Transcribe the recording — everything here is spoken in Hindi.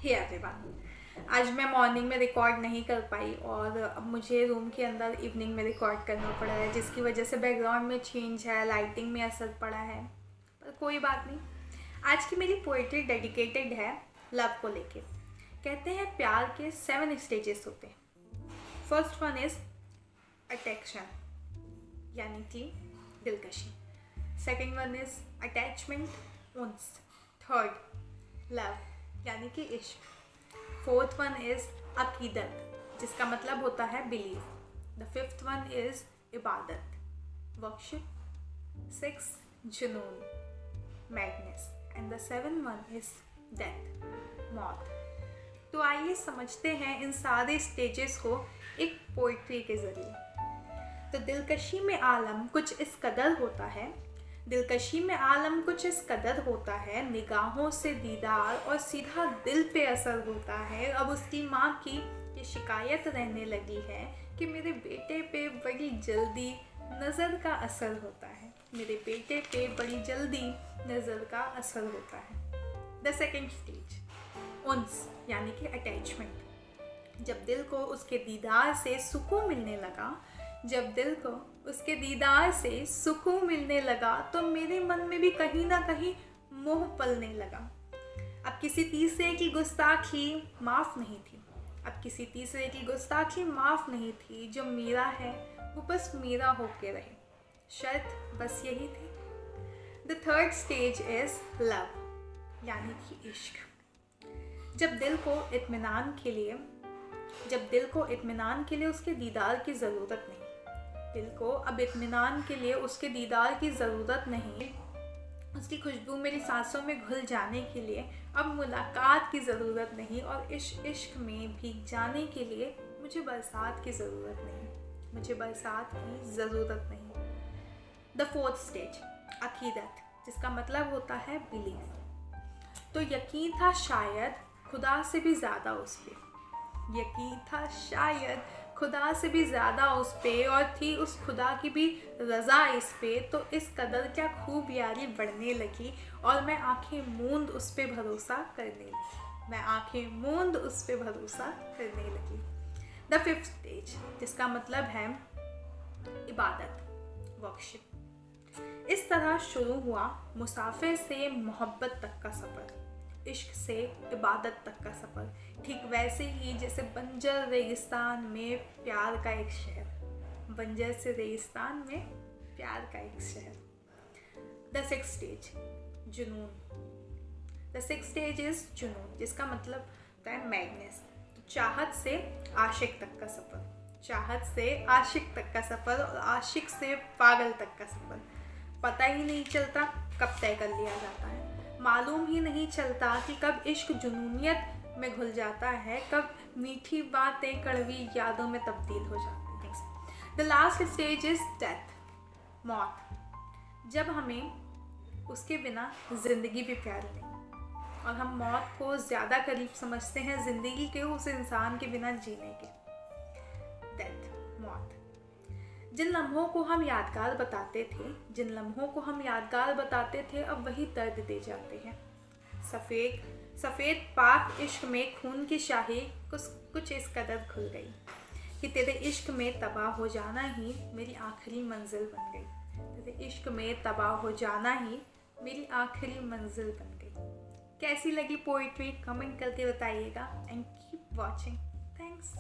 हे एवरीवन, आज मैं मॉर्निंग में रिकॉर्ड नहीं कर पाई और अब मुझे रूम के अंदर इवनिंग में रिकॉर्ड करना पड़ा है, जिसकी वजह से बैकग्राउंड में चेंज है, लाइटिंग में असर पड़ा है, पर कोई बात नहीं। आज की मेरी पोइट्री डेडिकेटेड है लव को लेके। कहते हैं प्यार के 7 स्टेजेस होते हैं। फर्स्ट वन इज़ अट्रैक्शन यानी कि दिलकशी। सेकेंड वन इज़ अटैचमेंट, उन्स। थर्ड लव यानी कि इश्क। फोर्थ वन इज़ अकीदत, जिसका मतलब होता है believe. The fifth one is इबादत, वर्शिप। सिक्स जुनून, madness. And the seven one is death, मौत। तो आइए समझते हैं इन सारे स्टेजेस को एक पोइट्री के ज़रिए। तो दिलकशी में आलम कुछ इस कदर होता है, दिलकशी में आलम कुछ इस कदर होता है, निगाहों से दीदार और सीधा दिल पे असर होता है। अब उसकी माँ की ये शिकायत रहने लगी है कि मेरे बेटे पे बड़ी जल्दी नज़र का असर होता है, मेरे बेटे पे बड़ी जल्दी नज़र का असर होता है। द सेकेंड स्टेज, उन्स यानी कि अटैचमेंट। जब दिल को उसके दीदार से सुकून मिलने लगा, जब दिल को उसके दीदार से सुकून मिलने लगा तो मेरे मन में भी कहीं ना कहीं मोह पलने लगा। अब किसी तीसरे की गुस्ताखी माफ़ नहीं थी, अब किसी तीसरे की गुस्ताखी माफ़ नहीं थी। जो मेरा है वो बस मेरा होके रहे, शर्त बस यही थी। The third stage is love यानी कि इश्क। जब दिल को इत्मीनान के लिए उसके दीदार की ज़रूरत नहीं, दिल को अब इत्मीनान के लिए उसके दीदार की ज़रूरत नहीं, उसकी खुशबू मेरी सांसों में घुल जाने के लिए अब मुलाकात की ज़रूरत नहीं, और इस इश्क में भीग जाने के लिए मुझे बरसात की ज़रूरत नहीं, मुझे बरसात की ज़रूरत नहीं। द फोर्थ स्टेज, अकीदत, जिसका मतलब होता है बिलीफ। तो यकीन था शायद खुदा से भी ज़्यादा उस पे, यकीन था शायद खुदा से भी ज़्यादा उस पे, और थी उस खुदा की भी रज़ा इस पे। तो इस कदर क्या खूब यारी बढ़ने लगी और मैं आंखें मूंद उस पे भरोसा करने लगी, मैं आंखें मूंद उस पे भरोसा करने लगी। द फिफ्थ स्टेज, जिसका मतलब है इबादत, वर्शिप। इस तरह शुरू हुआ मुसाफिर से मोहब्बत तक का सफ़र, इश्क से इबादत तक का सफ़र। ठीक वैसे ही जैसे बंजर रेगिस्तान में प्यार का एक शहर, बंजर से रेगिस्तान में प्यार का एक शहर। द सिक्स्थ स्टेज, जुनून। द सिक्स्थ स्टेज इज़ जुनून, जिसका मतलब होता है मैडनेस। चाहत से आशिक तक का सफ़र, चाहत से आशिक तक का सफ़र, और आशिक से पागल तक का सफ़र। पता ही नहीं चलता कब तय कर लिया जाता है, मालूम ही नहीं चलता कि कब इश्क जुनूनियत में घुल जाता है, कब मीठी बातें कड़वी यादों में तब्दील हो जाती हैं। The last stage is death, मौत। जब हमें उसके बिना ज़िंदगी भी प्यारी नहीं और हम मौत को ज़्यादा करीब समझते हैं ज़िंदगी के उस इंसान के बिना जीने के। डेथ, मौत। जिन लम्हों को हम यादगार बताते थे, जिन लम्हों को हम यादगार बताते थे, अब वही दर्द दे जाते हैं। सफ़ेद पाक इश्क में खून की शाही कुछ इस कदर खुल गई कि तेरे इश्क में तबाह हो जाना ही मेरी आखिरी मंजिल बन गई, तेरे इश्क में तबाह हो जाना ही मेरी आखिरी मंजिल बन गई। कैसी लगी पोइट्री कमेंट करके बताइएगा, एंड कीप वॉचिंग। थैंक्स।